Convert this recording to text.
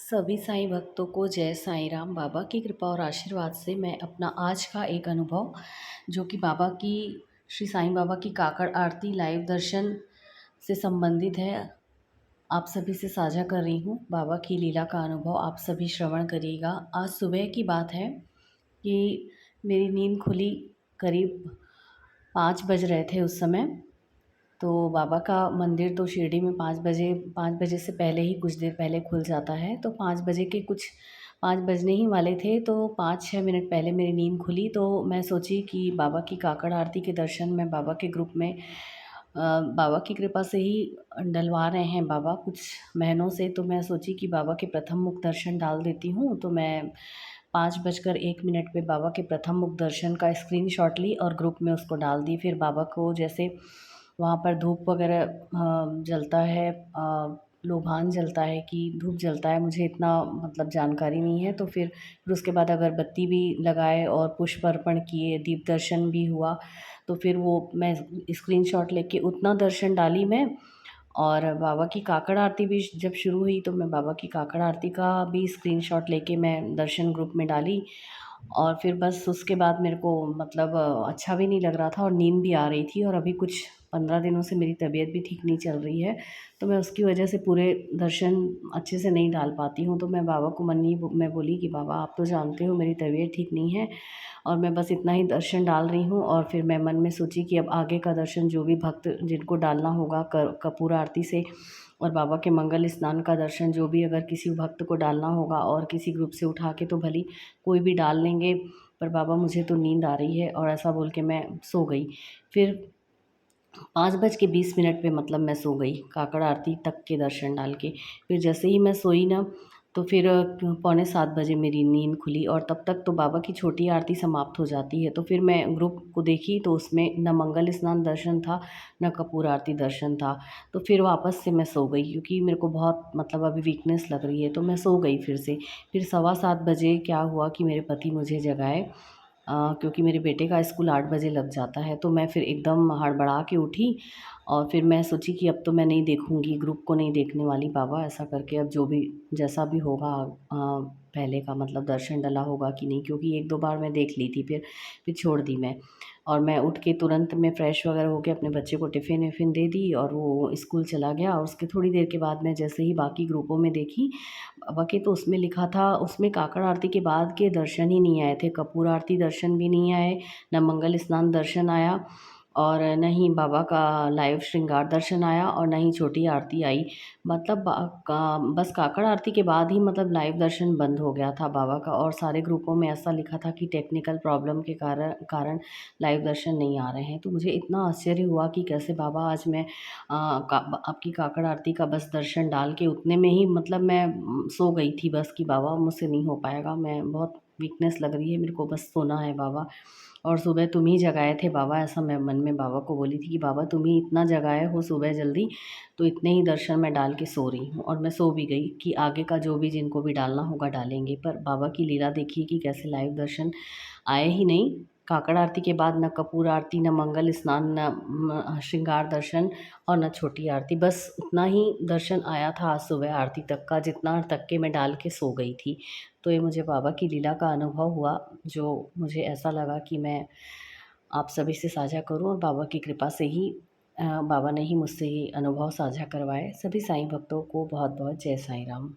सभी साईं भक्तों को जय साईं राम। बाबा की कृपा और आशीर्वाद से मैं अपना आज का एक अनुभव जो कि बाबा की श्री साईं बाबा की काकड़ आरती लाइव दर्शन से संबंधित है, आप सभी से साझा कर रही हूँ। बाबा की लीला का अनुभव आप सभी श्रवण करिएगा। आज सुबह की बात है कि मेरी नींद खुली करीब 5 बज रहे थे उस समय। तो बाबा का मंदिर तो शिरडी में 5 बजे से पहले ही कुछ देर पहले खुल जाता है। तो 5 बजे के कुछ 5 बजने ही वाले थे, तो 5-6 मिनट पहले मेरी नींद खुली। तो मैं सोची कि बाबा की काकड़ आरती के दर्शन मैं बाबा के ग्रुप में बाबा की कृपा से ही डलवा रहे हैं बाबा कुछ महीनों से। तो मैं सोची कि बाबा के प्रथम मुख दर्शन डाल देती हूँ। तो मैं 5:01 पे बाबा के प्रथम मुख दर्शन का स्क्रीनशॉट ली और ग्रुप में उसको डाल दी। फिर बाबा को जैसे वहाँ पर धूप वगैरह जलता है, लोबान जलता है कि धूप जलता है, मुझे इतना मतलब जानकारी नहीं है। तो फिर उसके बाद अगरबत्ती भी लगाए और पुष्प अर्पण किए, दीप दर्शन भी हुआ। तो फिर वो मैं स्क्रीनशॉट लेके उतना दर्शन डाली मैं। और बाबा की काकड़ आरती भी जब शुरू हुई तो मैं बाबा की काकड़ आरती का भी स्क्रीनशॉट लेके मैं दर्शन ग्रुप में डाली। और फिर बस उसके बाद मेरे को मतलब अच्छा भी नहीं लग रहा था और नींद भी आ रही थी, और अभी कुछ 15 दिनों से मेरी तबीयत भी ठीक नहीं चल रही है। तो मैं उसकी वजह से पूरे दर्शन अच्छे से नहीं डाल पाती हूँ। तो मैं बाबा को मन ही में बोली कि बाबा आप तो जानते हो मेरी तबीयत ठीक नहीं है और मैं बस इतना ही दर्शन डाल रही हूँ। और फिर मैं मन में सोची कि अब आगे का दर्शन जो भी भक्त जिनको डालना होगा कपूर आरती से, और बाबा के मंगल स्नान का दर्शन जो भी अगर किसी भक्त को डालना होगा और किसी ग्रुप से उठा के तो भली कोई भी डाल लेंगे। पर बाबा मुझे तो नींद आ रही है, और ऐसा बोल के मैं सो गई। फिर 5:20 पे मतलब मैं सो गई काकड़ आरती तक के दर्शन डाल के। फिर जैसे ही मैं सोई ना, तो फिर पौने 7 बजे मेरी नींद खुली, और तब तक तो बाबा की छोटी आरती समाप्त हो जाती है। तो फिर मैं ग्रुप को देखी तो उसमें न मंगल स्नान दर्शन था, न कपूर आरती दर्शन था। तो फिर वापस से मैं सो गई क्योंकि मेरे को बहुत मतलब अभी वीकनेस लग रही है, तो मैं सो गई फिर से। फिर 7:15 बजे क्या हुआ कि मेरे पति मुझे जगाए, क्योंकि मेरे बेटे का स्कूल 8 बजे लग जाता है। तो मैं फिर एकदम हड़बड़ा के उठी और फिर मैं सोची कि अब तो मैं नहीं देखूँगी, ग्रुप को नहीं देखने वाली बाबा, ऐसा करके अब जो भी जैसा भी होगा पहले का मतलब दर्शन डला होगा कि नहीं, क्योंकि 1-2 बार मैं देख ली थी, फिर छोड़ दी मैं। और मैं उठ के तुरंत मैं फ्रेश वगैरह होके अपने बच्चे को टिफ़िन विफ़िन दे दी और वो स्कूल चला गया। और उसके थोड़ी देर के बाद मैं जैसे ही बाकी ग्रुपों में देखी बाबा के, तो उसमें लिखा था, उसमें काकड़ आरती के बाद के दर्शन ही नहीं आए थे, कपूर आरती दर्शन भी नहीं आए, न मंगल स्नान दर्शन आया और न ही बाबा का लाइव श्रृंगार दर्शन आया और न ही छोटी आरती आई। मतलब बस काकड़ आरती के बाद ही मतलब लाइव दर्शन बंद हो गया था बाबा का, और सारे ग्रुपों में ऐसा लिखा था कि टेक्निकल प्रॉब्लम के कारण लाइव दर्शन नहीं आ रहे हैं। तो मुझे इतना आश्चर्य हुआ कि कैसे बाबा आज मैं आपकी काकड़ आरती का बस दर्शन डाल के उतने में ही मतलब मैं सो गई थी बस कि बाबा मुझसे नहीं हो पाएगा, मैं बहुत वीकनेस लग रही है, मेरे को बस सोना है बाबा। और सुबह तुम ही जगाए थे बाबा, ऐसा मैं मन में बाबा को बोली थी कि बाबा तुम ही इतना जगाए हो सुबह जल्दी, तो इतने ही दर्शन मैं डाल के सो रही हूँ। और मैं सो भी गई कि आगे का जो भी जिनको भी डालना होगा डालेंगे। पर बाबा की लीला देखिए कि कैसे लाइव दर्शन आए ही नहीं। काकड़ आरती के बाद न कपूर आरती, न मंगल स्नान, न श्रृंगार दर्शन और न छोटी आरती, बस उतना ही दर्शन आया था आज सुबह आरती तक का, जितना तक के मैं डाल के सो गई थी। तो ये मुझे बाबा की लीला का अनुभव हुआ, जो मुझे ऐसा लगा कि मैं आप सभी से साझा करूं, और बाबा की कृपा से ही बाबा ने ही मुझसे ये अनुभव साझा करवाए। सभी साईं भक्तों को बहुत बहुत जय साईं राम।